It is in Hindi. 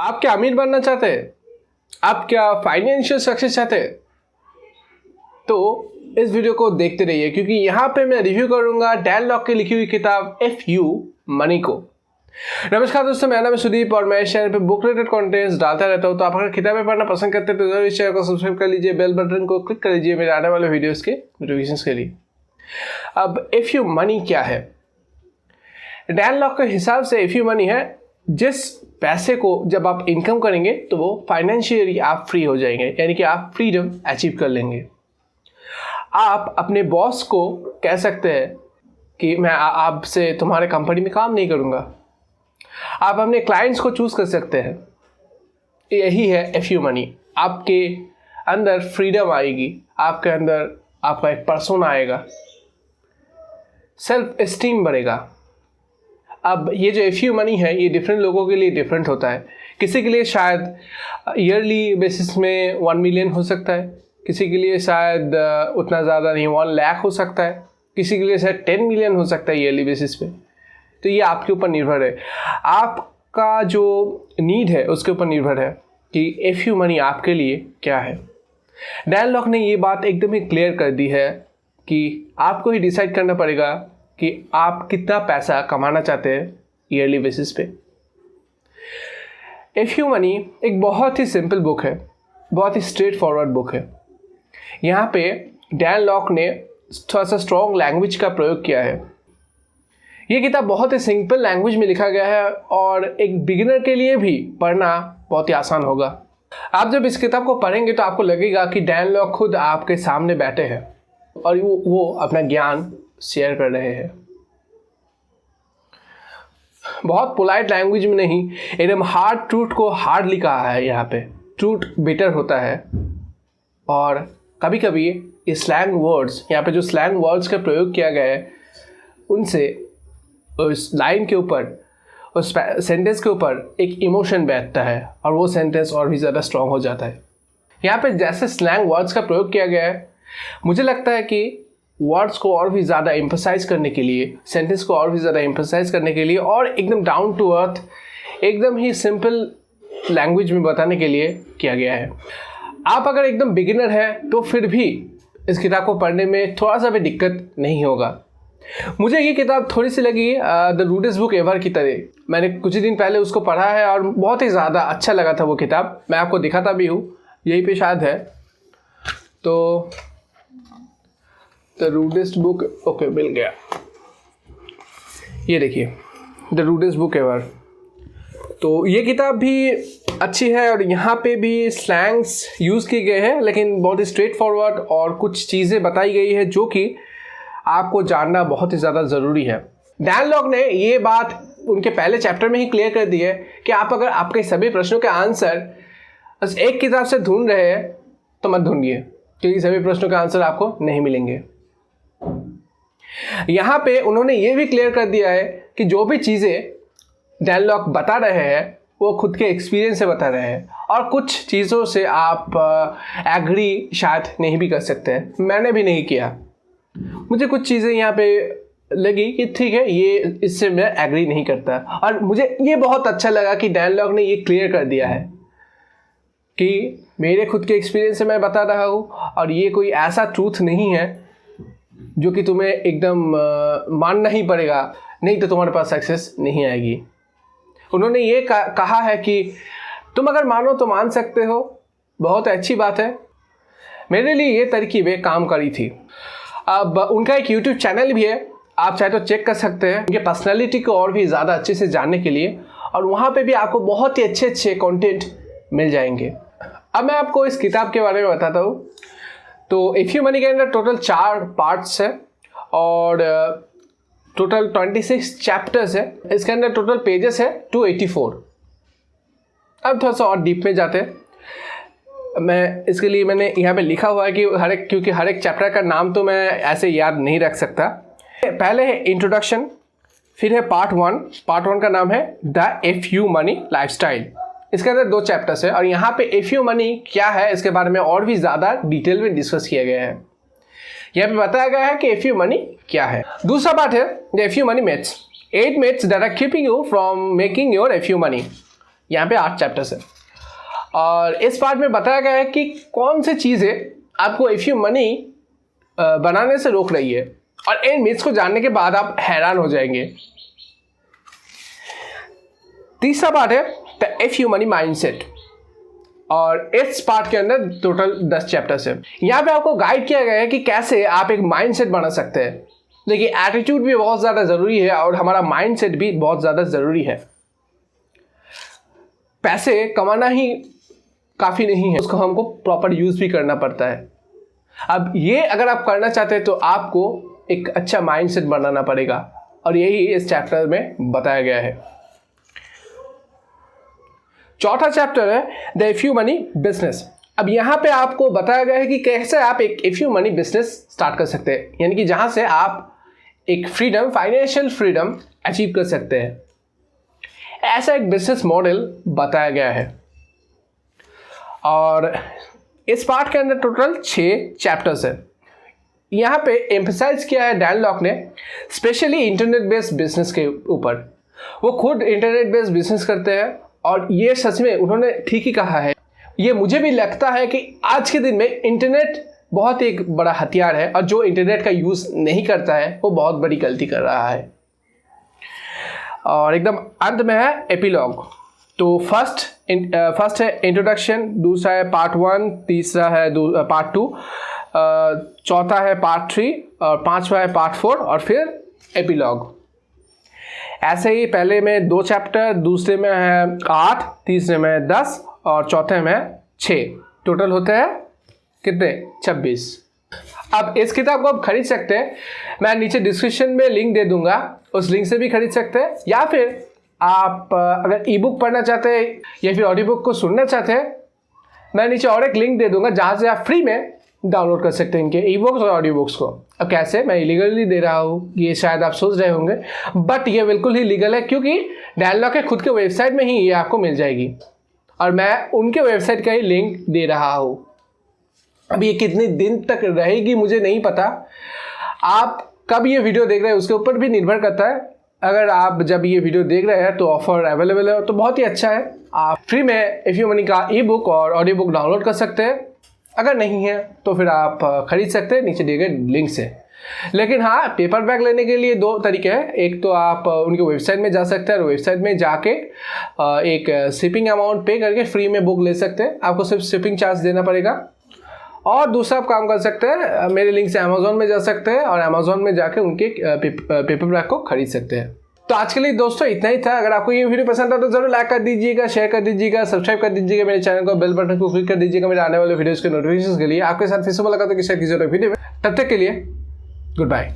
आप क्या अमीर बनना चाहते हैं? आप क्या फाइनेंशियल सक्सेस चाहते हैं? तो इस वीडियो को देखते रहिए, क्योंकि यहाँ पे मैं रिव्यू करूंगा डैन लॉक की लिखी हुई किताब इफ यू मनी को। नमस्कार दोस्तों, मेरा नाम है सुदीप और मैं इस चैनल पे बुक रिलेटेड कंटेंट्स डालता रहता हूँ। तो आप अगर किताबें पढ़ना पसंद करते हैं तो जरूर इस चैनल को सब्सक्राइब कर लीजिए, बेल बटन को क्लिक कर लीजिए मेरे आने वाले वीडियोस के नोटिफिकेशंस के लिए। अब इफ यू मनी क्या है? डैन लॉक के हिसाब से इफ यू मनी है जिस पैसे को जब आप इनकम करेंगे तो वो फाइनेंशियली आप फ्री हो जाएंगे, यानी कि आप फ्रीडम अचीव कर लेंगे। आप अपने बॉस को कह सकते हैं कि मैं आपसे तुम्हारे कंपनी में काम नहीं करूँगा। आप अपने क्लाइंट्स को चूज़ कर सकते हैं। यही है इफ यू मनी। आपके अंदर फ्रीडम आएगी, आपके अंदर आपका एक पर्सोना आएगा, सेल्फ एस्टीम बढ़ेगा। अब ये जो इफ यू मनी है ये डिफरेंट लोगों के लिए डिफरेंट होता है। किसी के लिए शायद ईयरली बेसिस में 1 मिलियन हो सकता है, किसी के लिए शायद उतना ज़्यादा नहीं 1 लाख हो सकता है, किसी के लिए शायद 10 मिलियन हो सकता है ईयरली बेसिस पे। तो ये आपके ऊपर निर्भर है, आपका जो नीड है उसके ऊपर निर्भर है कि इफ यू मनी आपके लिए क्या है। डैन लॉक ने ये बात एकदम ही क्लियर कर दी है कि आपको ही डिसाइड करना पड़ेगा कि आप कितना पैसा कमाना चाहते हैं ईयरली बेसिस पे। इफ यू मनी एक बहुत ही सिंपल बुक है, बहुत ही स्ट्रेट फॉरवर्ड बुक है। यहाँ पे डैन लॉक ने थोड़ा सा स्ट्रॉन्ग लैंग्वेज का प्रयोग किया है। ये किताब बहुत ही सिंपल लैंग्वेज में लिखा गया है और एक बिगिनर के लिए भी पढ़ना बहुत ही आसान होगा। आप जब इस किताब को पढ़ेंगे तो आपको लगेगा कि डैन लॉक खुद आपके सामने बैठे हैं और वो अपना ज्ञान शेयर कर रहे हैं। बहुत पोलाइट लैंग्वेज में नहीं, एकदम हार्ड ट्रूथ को हार्डली कहा है। यहाँ पे ट्रूथ बेटर होता है और कभी कभी ये स्लैंग वर्ड्स, यहाँ पे जो स्लैंग वर्ड्स का प्रयोग किया गया है उनसे उस लाइन के ऊपर, उस सेंटेंस के ऊपर एक इमोशन बैठता है और वो सेंटेंस और भी ज़्यादा स्ट्रॉन्ग हो जाता है। यहाँ पे जैसे स्लैंग वर्ड्स का प्रयोग किया गया है, मुझे लगता है कि वर्ड्स को और भी ज़्यादा एम्फसाइज करने के लिए, सेंटेंस को और भी ज़्यादा एम्फसाइज करने के लिए और एकदम डाउन टू अर्थ, एकदम ही सिंपल लैंग्वेज में बताने के लिए किया गया है। आप अगर एकदम बिगिनर हैं तो फिर भी इस किताब को पढ़ने में थोड़ा सा भी दिक्कत नहीं होगा। मुझे ये किताब थोड़ी सी लगी द रूडेस्ट बुक एवर की तरह। मैंने कुछ ही दिन पहले उसको पढ़ा है और बहुत ही ज़्यादा अच्छा लगा था वो किताब। मैं आपको दिखाता भी हूँ, यहीं पे शायद है। तो द रूडेस्ट बुक, ओके मिल गया। ये देखिए द रूडेस्ट बुक एवर। तो ये किताब भी अच्छी है और यहाँ पे भी स्लैंग्स यूज़ किए गए हैं, लेकिन बहुत ही स्ट्रेट फॉरवर्ड और कुछ चीज़ें बताई गई है जो कि आपको जानना बहुत ही ज़्यादा ज़रूरी है। डैन लॉक ने ये बात उनके पहले चैप्टर में ही क्लियर कर दी है कि आप अगर आपके सभी प्रश्नों के आंसर बस एक किताब से ढूंढ रहे हैं तो मत ढूंढिए, क्योंकि सभी प्रश्नों के आंसर आपको नहीं मिलेंगे। यहाँ पे उन्होंने ये भी क्लियर कर दिया है कि जो भी चीज़ें डैन लॉक बता रहे हैं वो खुद के एक्सपीरियंस से बता रहे हैं और कुछ चीज़ों से आप एग्री शायद नहीं भी कर सकते हैं। मैंने भी नहीं किया। मुझे कुछ चीज़ें यहाँ पे लगी कि ठीक है, ये इससे मैं एग्री नहीं करता, और मुझे ये बहुत अच्छा लगा कि डैन लॉक ने ये क्लियर कर दिया है कि मेरे खुद के एक्सपीरियंस से मैं बता रहा हूँ और ये कोई ऐसा ट्रूथ नहीं है जो कि तुम्हें एकदम मानना ही पड़ेगा, नहीं तो तुम्हारे पास सक्सेस नहीं आएगी। उन्होंने ये कहा है कि तुम अगर मानो तो मान सकते हो, बहुत अच्छी बात है। मेरे लिए ये तरकीबें काम करी थी। अब उनका एक यूट्यूब चैनल भी है, आप चाहे तो चेक कर सकते हैं उनके पर्सनैलिटी को और भी ज़्यादा अच्छे से जानने के लिए, और वहाँ पे भी आपको बहुत ही अच्छे अच्छे कंटेंट मिल जाएंगे। अब मैं आपको इस किताब के बारे में बताता हूँ। तो इफ यू मनी के अंदर टोटल 4 पार्ट्स है और टोटल 26 चैप्टर्स है। इसके अंदर टोटल पेजेस है 284। अब थोड़ा सा और डीप में जाते हैं। मैं इसके लिए मैंने यहाँ पे लिखा हुआ है कि क्योंकि हर एक चैप्टर का नाम तो मैं ऐसे याद नहीं रख सकता। पहले है इंट्रोडक्शन, फिर है पार्ट 1। पार्ट 1 का नाम है the if you money lifestyle. इसके अंदर 2 चैप्टर्स है और यहाँ पे इफ यू मनी क्या है इसके बारे में और भी ज़्यादा डिटेल में डिस्कस किया गया है। यहाँ पे बताया गया है कि इफ यू मनी क्या है। दूसरा पार्ट है the if you money myths, 8 myths that are keeping you from making your if you money. यहाँ पे 8 चैप्टर्स है और इस पार्ट में बताया गया है कि कौन सी चीज़ें आपको इफ़ यू मनी बनाने से रोक रही है, और इन मिथ्स को जानने के बाद आप हैरान हो जाएंगे। तीसरा पार्ट है the if you money mindset, और इस पार्ट के अंदर टोटल 10 चैप्टर्स है। यहाँ पे आपको गाइड किया गया है कि कैसे आप एक माइंडसेट बना सकते हैं। देखिए, एटीट्यूड भी बहुत ज़्यादा ज़रूरी है और हमारा माइंडसेट भी बहुत ज़्यादा ज़रूरी है। पैसे कमाना ही काफ़ी नहीं है, उसको हमको प्रॉपर यूज़ भी करना पड़ता है। अब ये अगर आप करना चाहते हैं तो आपको एक अच्छा माइंडसेट बनाना पड़ेगा, और यही इस चैप्टर में बताया गया है। चौथा चैप्टर है the if you money business. अब यहाँ पे आपको बताया गया है कि कैसे आप एक if you money business start कर सकते हैं, यानी कि जहाँ से आप एक फ्रीडम, फाइनेंशियल फ्रीडम अचीव कर सकते हैं। ऐसा एक बिजनेस मॉडल बताया गया है, और इस पार्ट के अंदर टोटल 6 चैप्टर्स है। यहाँ पे एम्फसाइज किया है डैन लॉक ने स्पेशली इंटरनेट बेस्ड बिजनेस के ऊपर। वो खुद इंटरनेट बेस्ड बिजनेस करते हैं, और ये सच में उन्होंने ठीक ही कहा है। ये मुझे भी लगता है कि आज के दिन में इंटरनेट बहुत एक बड़ा हथियार है, और जो इंटरनेट का यूज़ नहीं करता है वो बहुत बड़ी गलती कर रहा है। और एकदम अंत में है एपिलॉग। तो फर्स्ट है इंट्रोडक्शन, दूसरा है पार्ट 1, तीसरा है पार्ट 2, चौथा है पार्ट 3, और 5वां है पार्ट 4, और फिर एपिलॉग। ऐसे ही पहले में 2 चैप्टर, दूसरे में है 8, तीसरे में 10, और चौथे में 6। टोटल होते हैं कितने? 26। अब इस किताब को आप खरीद सकते हैं, मैं नीचे डिस्क्रिप्शन में लिंक दे दूंगा, उस लिंक से भी खरीद सकते हैं, या फिर आप अगर ई बुक पढ़ना चाहते हैं या फिर ऑडियो बुक को सुनना चाहते हैं, मैं नीचे और एक लिंक दे दूंगा जहाँ से आप फ्री में डाउनलोड कर सकते हैं इनके ई बुक्स और ऑडियो बुक्स को। अब कैसे? मैं इलीगली दे रहा हूँ, ये शायद आप सोच रहे होंगे, बट ये बिल्कुल ही लीगल है, क्योंकि डैन लॉक के खुद के वेबसाइट में ही ये आपको मिल जाएगी, और मैं उनके वेबसाइट का ही लिंक दे रहा हूँ। अब ये कितने दिन तक रहेगी मुझे नहीं पता, आप कब ये वीडियो देख रहे हैं उसके ऊपर भी निर्भर करता है। अगर आप जब ये वीडियो देख रहे हैं तो ऑफर अवेलेबल है, तो बहुत ही अच्छा है। आप फ्री में इफ यू मनी का ई बुक और ऑडियो बुक डाउनलोड कर सकते हैं। अगर नहीं है तो फिर आप खरीद सकते हैं नीचे दिए गए लिंक से। लेकिन हाँ, पेपर बैक लेने के लिए 2 तरीके हैं। एक तो आप उनके वेबसाइट में जा सकते हैं, और वेबसाइट में जाके एक शिपिंग अमाउंट पे करके फ्री में बुक ले सकते हैं, आपको सिर्फ शिपिंग चार्ज देना पड़ेगा। और दूसरा आप काम कर सकते हैं, मेरे लिंक से अमेज़ॉन में जा सकते हैं, और अमेज़ॉन में जाके उनके पेपर बैक को खरीद सकते हैं। तो आज के लिए दोस्तों इतना ही था। अगर आपको ये वीडियो पसंद आता तो जरूर लाइक कर दीजिएगा, शेयर कर दीजिएगा, सब्सक्राइब कर दीजिएगा मेरे चैनल को, बेल बटन को क्लिक कर दीजिएगा मेरे आने वाले वीडियोस के नोटिफिकेशन के लिए। आपके साथ फिर से मुलाकात होगी शायद किसी और वीडियो में। तब तक के लिए गुड बाय।